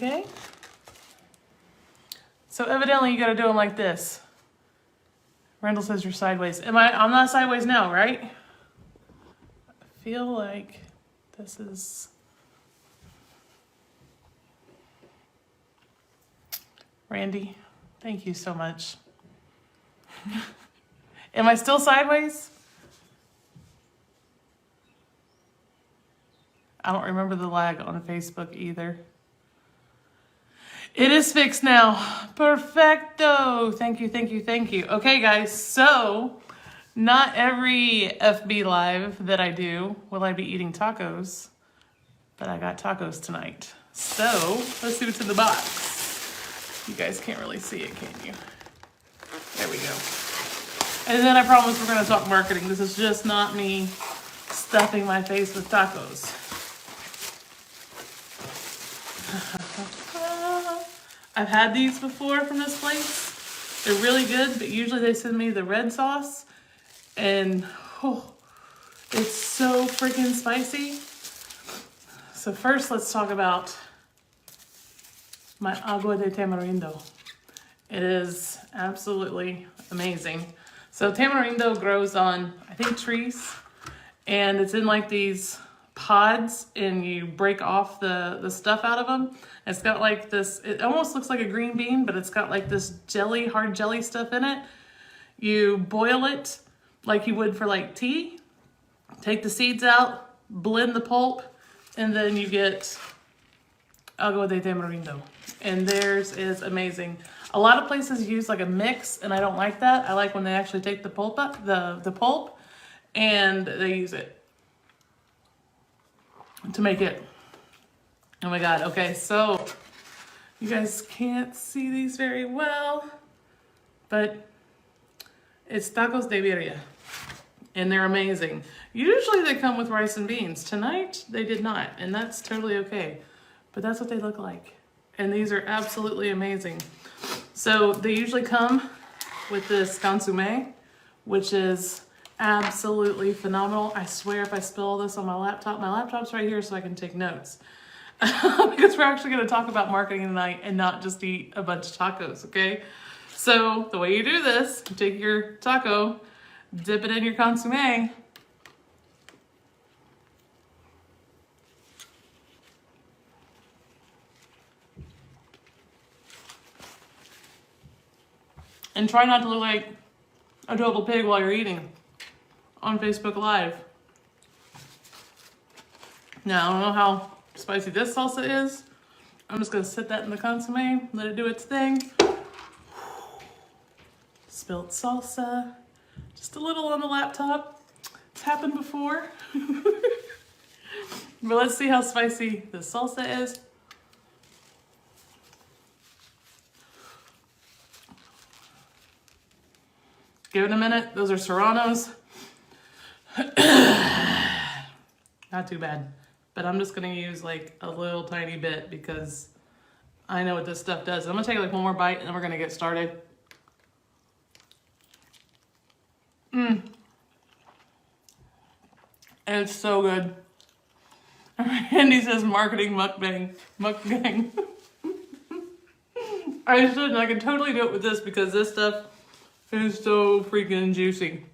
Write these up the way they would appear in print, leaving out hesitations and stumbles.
Okay. So evidently you gotta do them like this. Randall says you're sideways. I'm not sideways now, right? I feel like this is... Randy, thank you so much. Am I still sideways? I don't remember the lag on Facebook either. It is fixed now. Perfecto. Thank you, thank you, thank you. Okay, guys, so not every FB Live that I do will I be eating tacos, but I got tacos tonight. So let's see what's in the box. You guys can't really see it, can you? There we go. And then I promise we're going to talk marketing. This is just not me stuffing my face with tacos. I've had these before from this place. They're really good, but usually they send me the red sauce. And it's so freaking spicy. So first let's talk about my agua de tamarindo. It is absolutely amazing. So tamarindo grows on, I think, trees. And it's in like these pods, and you break off the stuff out of them. It's got like this, it almost looks like a green bean, but it's got like this jelly, hard jelly stuff in it. You boil it like you would for like tea, take the seeds out, blend the pulp, and then you get agua de tamarindo. And theirs is amazing. A lot of places use like a mix, and I don't like that. I like when they actually take the pulp up, the pulp, and they use it to make it. Oh my God. Okay, so you guys can't see these very well, but it's tacos de birria, and they're amazing. Usually they come with rice and beans. Tonight they did not, and that's totally okay, but that's what they look like. And these are absolutely amazing. So they usually come with this consommé, which is absolutely phenomenal. I swear if I spill this on my laptop's right here so I can take notes. Because we're actually going to talk about marketing tonight and not just eat a bunch of tacos, okay? So the way you do this, you take your taco, dip it in your consommé, and try not to look like a total pig while you're eating on Facebook Live. Now, I don't know how spicy this salsa is. I'm just gonna sit that in the consommé, let it do its thing. Spilt salsa, just a little on the laptop. It's happened before. But let's see how spicy the salsa is. Give it a minute. Those are Serranos. Not too bad. But I'm just going to use like a little tiny bit because I know what this stuff does. I'm going to take like one more bite and then we're going to get started. And it's so good. Randy says marketing mukbang. Mukbang. I should, and I can totally do it with this because this stuff is so freaking juicy.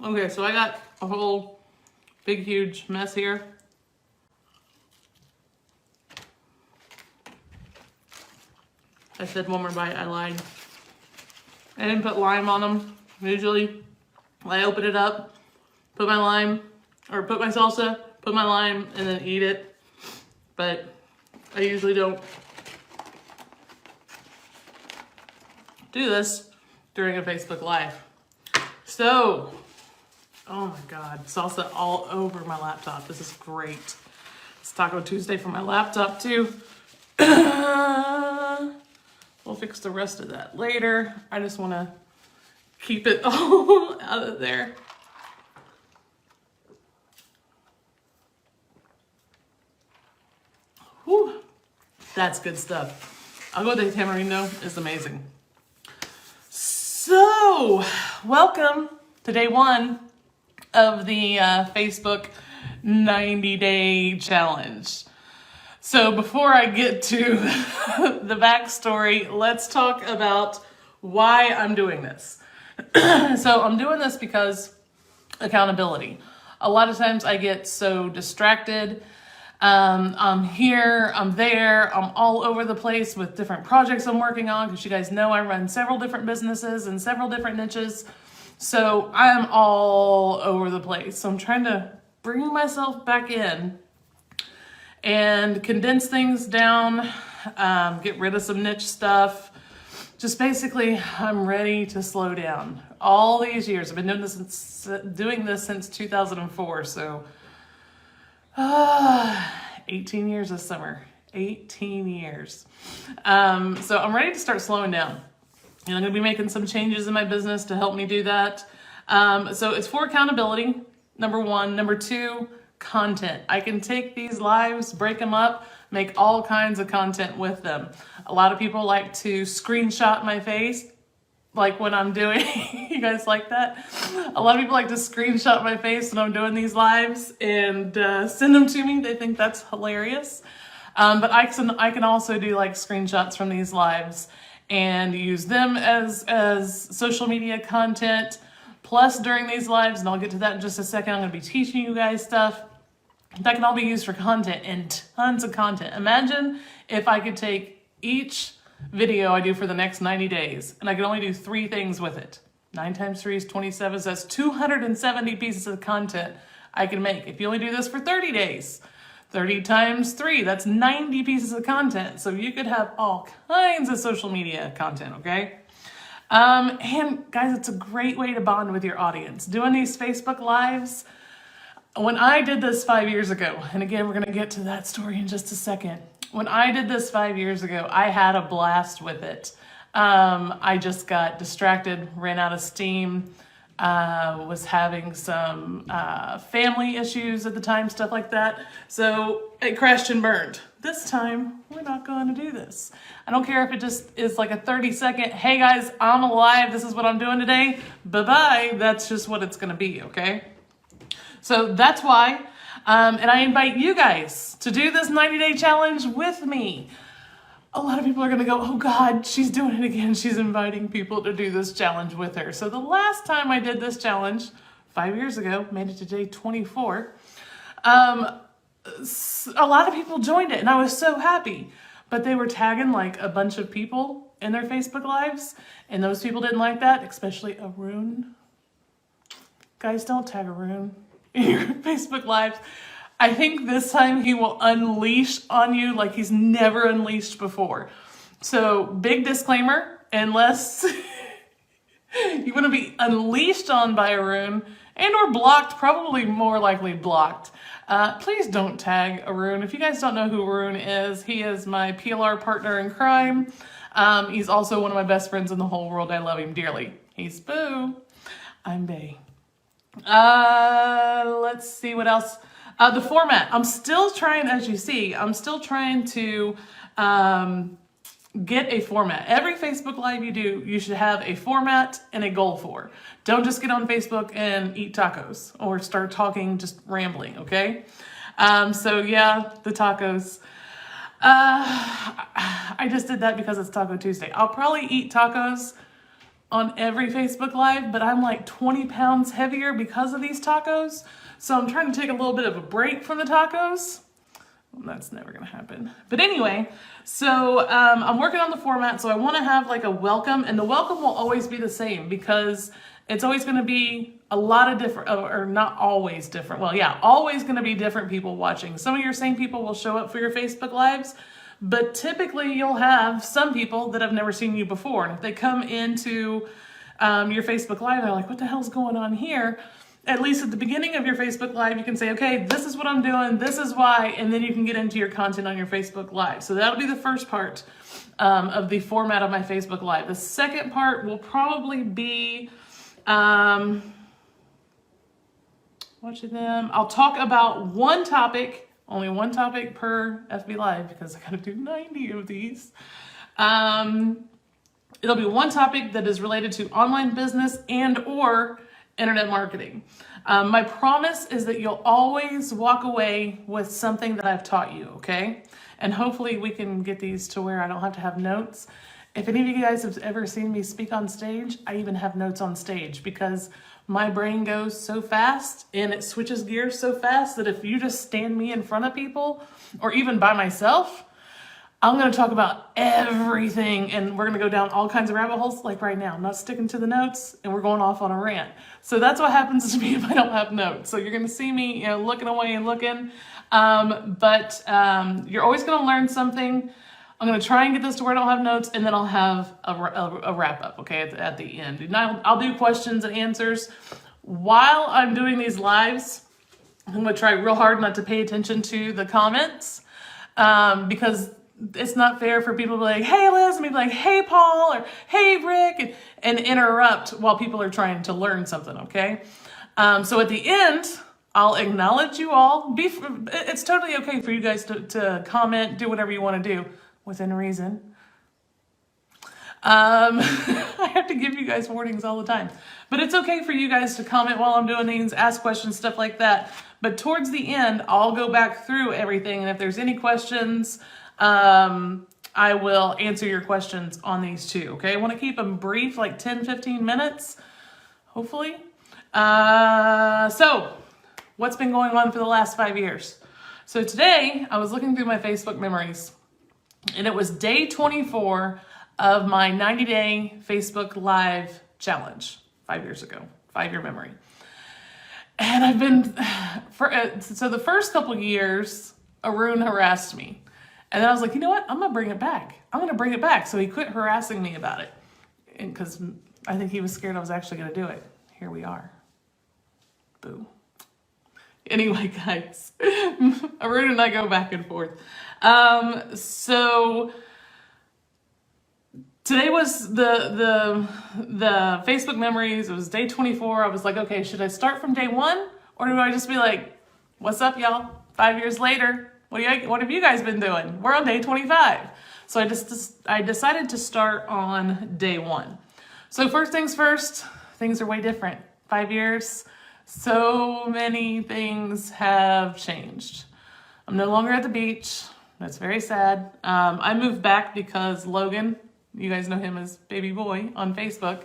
Okay, so I got a whole big, huge mess here. I said one more bite, I lied. I didn't put lime on them. Usually, I open it up, put my lime, or put my salsa, put my lime, and then eat it. But I usually don't do this during a Facebook Live. So, oh my God, salsa all over my laptop. This is great. It's Taco Tuesday for my laptop too. We'll fix the rest of that later. I just want to keep it all out of there. Whew, that's good stuff. Agua de tamarindo is amazing. So, welcome to day one of the Facebook 90-day challenge. So before I get to the backstory, let's talk about why I'm doing this. So I'm doing this because accountability. A lot of times I get so distracted. I'm here, I'm there, I'm all over the place with different projects I'm working on, because you guys know I run several different businesses and several different niches. So I'm all over the place. So I'm trying to bring myself back in and condense things down, get rid of some niche stuff. Just basically, I'm ready to slow down. All these years, I've been doing this since 2004, so 18 years this summer. 18 years. So I'm ready to start slowing down. And I'm going to be making some changes in my business to help me do that. So it's for accountability, number one. Number two, content. I can take these lives, break them up, make all kinds of content with them. A lot of people like to screenshot my face, like when I'm doing, you guys like that? A lot of people like to screenshot my face when I'm doing these lives and send them to me. They think that's hilarious. But I can also do like screenshots from these lives and use them as social media content. Plus during these lives, and I'll get to that in just a second, I'm gonna be teaching you guys stuff that can all be used for content, and tons of content. Imagine if I could take each video I do for the next 90 days and I could only do 3 things with it. 9 times 3 is 27, so that's 270 pieces of content I can make. If you only do this for 30 days, 30 times 3, that's 90 pieces of content. So you could have all kinds of social media content, okay? And guys, it's a great way to bond with your audience. Doing these Facebook Lives, when I did this 5 years ago, and again, we're gonna get to that story in just a second. When I did this 5 years ago, I had a blast with it. I just got distracted, ran out of steam, was having some family issues at the time, stuff like that. So it crashed and burned. This time, we're not going to do this. I don't care if it just is like a 30-second, hey guys, I'm alive, this is what I'm doing today, bye-bye. That's just what it's gonna be, okay? So that's why, and I invite you guys to do this 90-day challenge with me. A lot of people are gonna go, oh God, she's doing it again. She's inviting people to do this challenge with her. So the last time I did this challenge, 5 years ago, made it to day 24, a lot of people joined it and I was so happy. But they were tagging like a bunch of people in their Facebook Lives, and those people didn't like that, especially Arun. Guys, don't tag Arun in your Facebook Lives. I think this time he will unleash on you like he's never unleashed before. So big disclaimer, unless you want to be unleashed on by Arun and or blocked, probably more likely blocked, please don't tag Arun. If you guys don't know who Arun is, he is my PLR partner in crime. He's also one of my best friends in the whole world. I love him dearly. He's Boo. I'm Bae. Let's see what else. The format. I'm still trying, as you see, I'm still trying to get a format. Every Facebook Live you do, you should have a format and a goal for. Don't just get on Facebook and eat tacos or start talking, just rambling, okay? So yeah, the tacos. I just did that because it's Taco Tuesday. I'll probably eat tacos on every Facebook Live, but I'm like 20 pounds heavier because of these tacos. So I'm trying to take a little bit of a break from the tacos. Well, that's never gonna happen. But anyway, so I'm working on the format. So I wanna have like a welcome, and the welcome will always be the same because it's always gonna be a lot of different, or not always different. Well, yeah, always gonna be different people watching. Some of your same people will show up for your Facebook Lives, but typically you'll have some people that have never seen you before. And if they come into your Facebook Live, they're like, what the hell's going on here? At least at the beginning of your Facebook Live, you can say, okay, this is what I'm doing, this is why, and then you can get into your content on your Facebook Live. So that'll be the first part of the format of my Facebook Live. The second part will probably be watching them. I'll talk about one topic, only one topic per FB Live because I gotta do 90 of these. It'll be one topic that is related to online business and or internet marketing. My promise is that you'll always walk away with something that I've taught you, okay? And hopefully we can get these to where I don't have to have notes. If any of you guys have ever seen me speak on stage, I even have notes on stage because my brain goes so fast and it switches gears so fast that if you just stand me in front of people or even by myself, I'm going to talk about everything and we're going to go down all kinds of rabbit holes like right now. I'm not sticking to the notes and we're going off on a rant. So that's what happens to me if I don't have notes. So you're going to see me, looking away and looking. But you're always going to learn something. I'm going to try and get this to where I don't have notes and then I'll have a wrap up, okay, at the end. And I'll do questions and answers. While I'm doing these lives, I'm going to try real hard not to pay attention to the comments because it's not fair for people to be like, hey Liz, and be like, hey Paul, or hey Rick, and interrupt while people are trying to learn something, okay? So at the end, I'll acknowledge you all. It's totally okay for you guys to comment, do whatever you want to do, within reason. I have to give you guys warnings all the time. But it's okay for you guys to comment while I'm doing these, ask questions, stuff like that. But towards the end, I'll go back through everything, and if there's any questions, I will answer your questions on these too, okay? I want to keep them brief, like 10, 15 minutes, hopefully. So, what's been going on for the last 5 years? So today, I was looking through my Facebook memories, and it was day 24 of my 90-day Facebook Live challenge 5 years ago, 5-year memory. And I've been, so the first couple years, Arun harassed me. And then I was like, you know what? I'm going to bring it back. I'm going to bring it back. So he quit harassing me about it. And because I think he was scared I was actually going to do it. Here we are. Boo. Anyway, guys, Arun and I go back and forth. So today was the Facebook memories. It was day 24. I was like, okay, should I start from day 1? Or do I just be like, what's up, y'all? 5 years later. What have you guys been doing? We're on day 25. So I decided to start on day 1. So first things first, things are way different. 5 years, so many things have changed. I'm no longer at the beach. That's very sad. I moved back because Logan, you guys know him as Baby Boy on Facebook,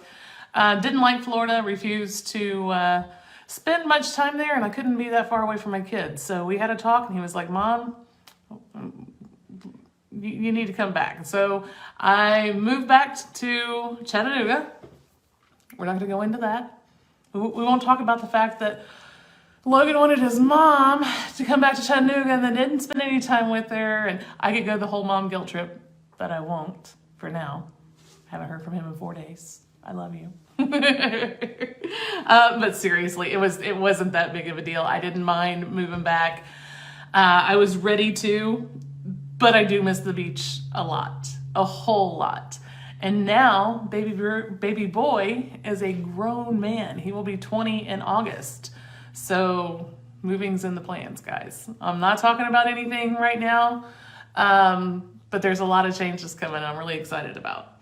didn't like Florida, refused to spend much time there, and I couldn't be that far away from my kids. So we had a talk, and he was like, Mom, you need to come back. So I moved back to Chattanooga. We're not going to go into that. We won't talk about the fact that Logan wanted his mom to come back to Chattanooga and then didn't spend any time with her, and I could go the whole mom guilt trip, but I won't for now. Haven't heard from him in 4 days. I love you. But seriously, it wasn't that big of a deal. I didn't mind moving back. I was ready to, but I do miss the beach a lot, a whole lot. And now baby boy is a grown man. He will be 20 in August. So moving's in the plans, guys. I'm not talking about anything right now, but there's a lot of changes coming I'm really excited about.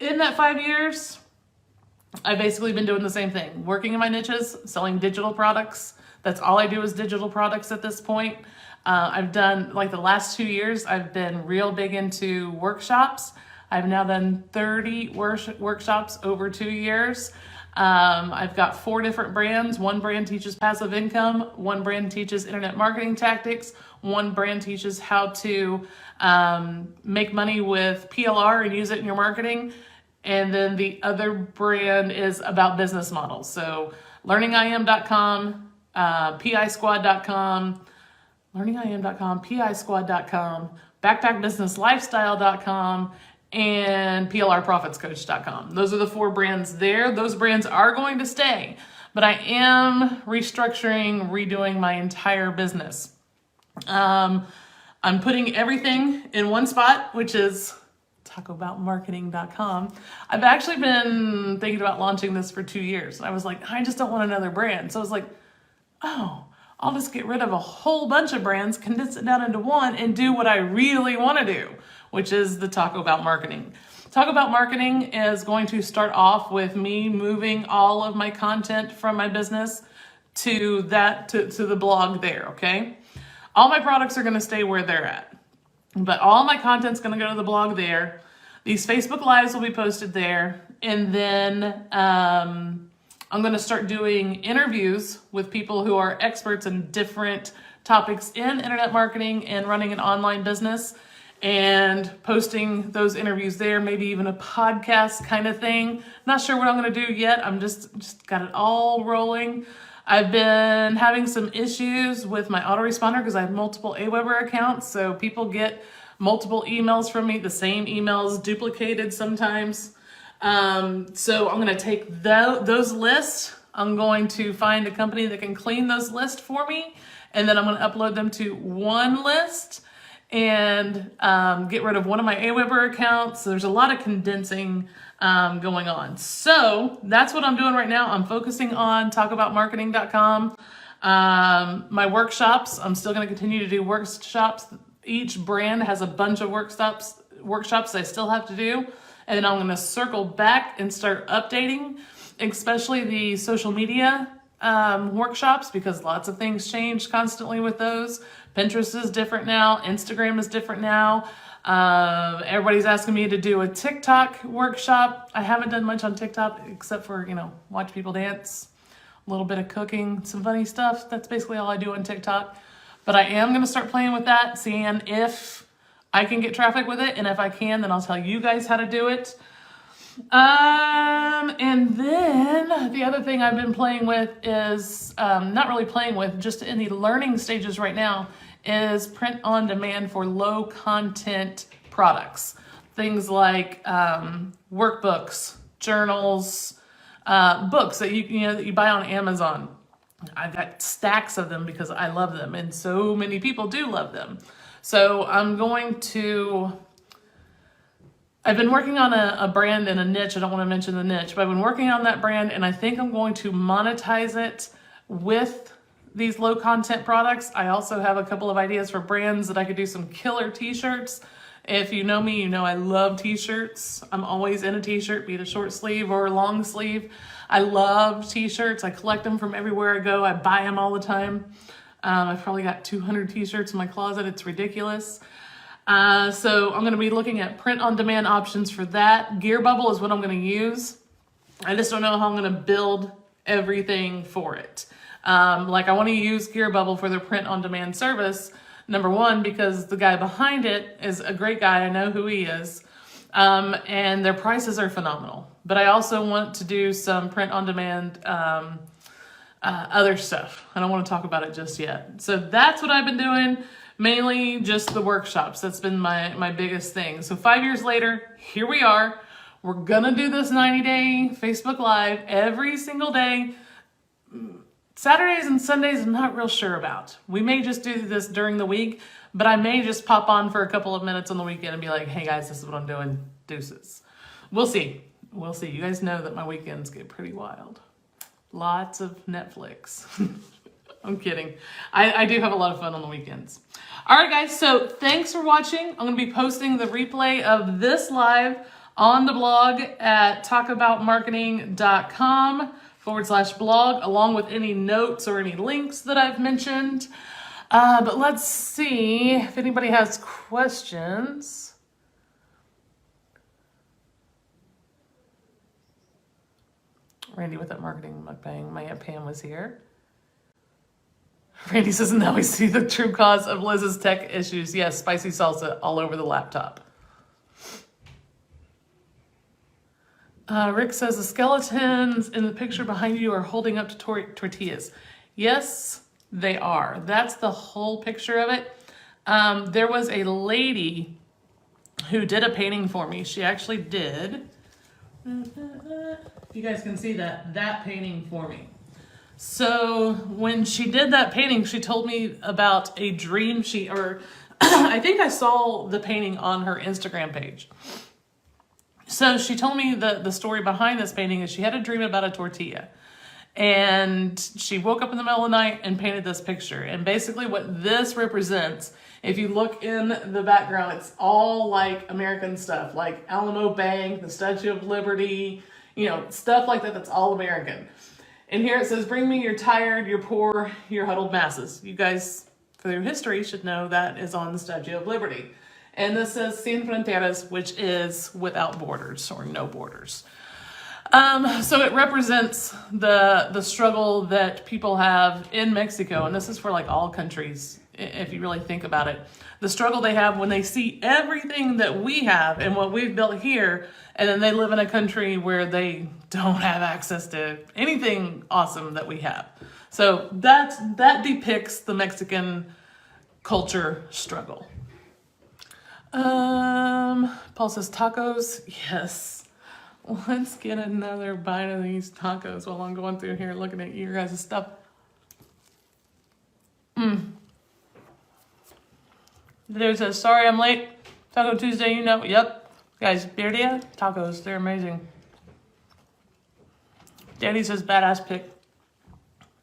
In that 5 years, I've basically been doing the same thing, working in my niches, selling digital products. That's all I do is digital products at this point. I've done, like the last 2 years, I've been real big into workshops. I've now done 30 workshops over 2 years. I've got 4 different brands. One brand teaches passive income. One brand teaches internet marketing tactics. One brand teaches how to make money with PLR and use it in your marketing. And then the other brand is about business models. So learningim.com, pisquad.com, learningim.com, pisquad.com, backpackbusinesslifestyle.com, and plrprofitscoach.com. Those are the 4 brands there. Those brands are going to stay, but I am restructuring, redoing my entire business. I'm putting everything in one spot, which is tacoboutmarketing.com. I've actually been thinking about launching this for 2 years. I was like, I just don't want another brand. So I was like, oh, I'll just get rid of a whole bunch of brands, condense it down into one, and do what I really want to do, which is the Taco About Marketing. Talk About Marketing is going to start off with me moving all of my content from my business to the blog there, okay? All my products are going to stay where they're at, but all my content's going to go to the blog there. These Facebook Lives will be posted there, and then I'm going to start doing interviews with people who are experts in different topics in internet marketing and running an online business, and posting those interviews there, maybe even a podcast kind of thing. Not sure what I'm going to do yet. I'm just got it all rolling. I've been having some issues with my autoresponder because I have multiple Aweber accounts, so people get multiple emails from me, the same emails duplicated sometimes. So I'm going to take those lists. I'm going to find a company that can clean those lists for me, and then I'm going to upload them to one list and get rid of one of my Aweber accounts. So there's a lot of condensing going on. So that's what I'm doing right now. I'm focusing on talkaboutmarketing.com. My workshops, I'm still going to continue to do workshops. Each brand has a bunch of workshops I still have to do. And then I'm going to circle back and start updating, especially the social media workshops, because lots of things change constantly with those. Pinterest is different now. Instagram is different now. Everybody's asking me to do a TikTok workshop. I haven't done much on TikTok except for, watch people dance, a little bit of cooking, some funny stuff. That's basically all I do on TikTok. But I am going to start playing with that, seeing if I can get traffic with it. And if I can, then I'll tell you guys how to do it. And then the other thing I've been playing with is, not really playing with, just in the learning stages right now, is print on demand for low content products. Things like workbooks, journals, books that you buy on Amazon. I've got stacks of them because I love them, and so many people do love them. So I've been working on a brand and a niche. I don't want to mention the niche, but I've been working on that brand, and I think I'm going to monetize it with these low content products. I also have a couple of ideas for brands that I could do some killer t-shirts. If you know me, you know I love t-shirts. I'm always in a t-shirt, be it a short sleeve or a long sleeve. I love t-shirts. I collect them from everywhere I go. I buy them all the time. I've probably got 200 t-shirts in my closet. It's ridiculous. So I'm going to be looking at print on demand options for that. Gear Bubble is what I'm going to use. I just don't know how I'm going to build everything for it. I want to use Gear Bubble for their print on demand service. Number one, because the guy behind it is a great guy. I know who he is. And their prices are phenomenal. But I also want to do some print on demand, other stuff. I don't want to talk about it just yet. So that's what I've been doing. Mainly just the workshops. That's been my biggest thing. So 5 years later, here we are. We're gonna do this 90-day Facebook Live every single day. Saturdays and Sundays, I'm not real sure about. We may just do this during the week, but I may just pop on for a couple of minutes on the weekend and be like, hey guys, this is what I'm doing. Deuces. We'll see. We'll see. You guys know that my weekends get pretty wild. Lots of Netflix. I'm kidding. I do have a lot of fun on the weekends. All right, guys. So thanks for watching. I'm going to be posting the replay of this live on the blog at talkaboutmarketing.com/blog, along with any notes or any links that I've mentioned. But let's see if anybody has questions. Randy with that marketing mukbang. My Aunt Pam was here. Randy says, now we see the true cause of Liz's tech issues. Yes, spicy salsa all over the laptop. Rick says, the skeletons in the picture behind you are holding up to tortillas. Yes, they are. That's the whole picture of it. There was a lady who did a painting for me. She actually did. You guys can see that painting for me. So when she did that painting, she told me about a dream I think I saw the painting on her Instagram page. So she told me the story behind this painting is she had a dream about a tortilla. And she woke up in the middle of the night and painted this picture. And basically what this represents, if you look in the background, it's all like American stuff, like Alamo Bank, the Statue of Liberty, you know, stuff like that, that's all American. And here it says, bring me your tired, your poor, your huddled masses. You guys, for your history, should know that is on the Statue of Liberty. And this says Sin Fronteras, which is without borders or no borders. So it represents the struggle that people have in Mexico, and this is for like all countries, if you really think about it. The struggle they have when they see everything that we have and what we've built here, and then they live in a country where they don't have access to anything awesome that we have. So that depicts the Mexican culture struggle. Paul says tacos. Yes. Let's get another bite of these tacos while I'm going through here looking at your guys' stuff. Dude says, sorry I'm late. Taco Tuesday, you know. Yep. Guys, birria tacos, they're amazing. Danny says, badass pick.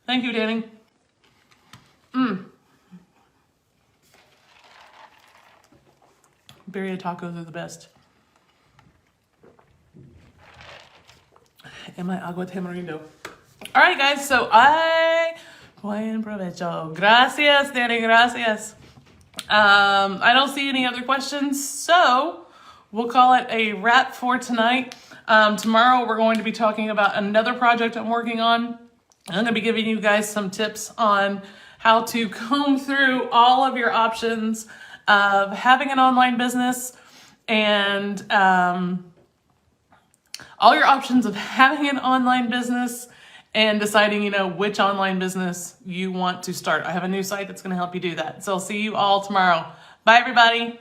Thank you, Danny. Birria tacos are the best. And my agua tamarindo. All right, guys, so buen provecho. Gracias, Danny, gracias. I don't see any other questions, so we'll call it a wrap for tonight. Tomorrow we're going to be talking about another project I'm working on. I'm going to be giving you guys some tips on how to comb through all of your options of having an online business and all your options of having an online business and deciding, you know, which online business you want to start. I have a new site that's going to help you do that. So I'll see you all tomorrow. Bye, everybody.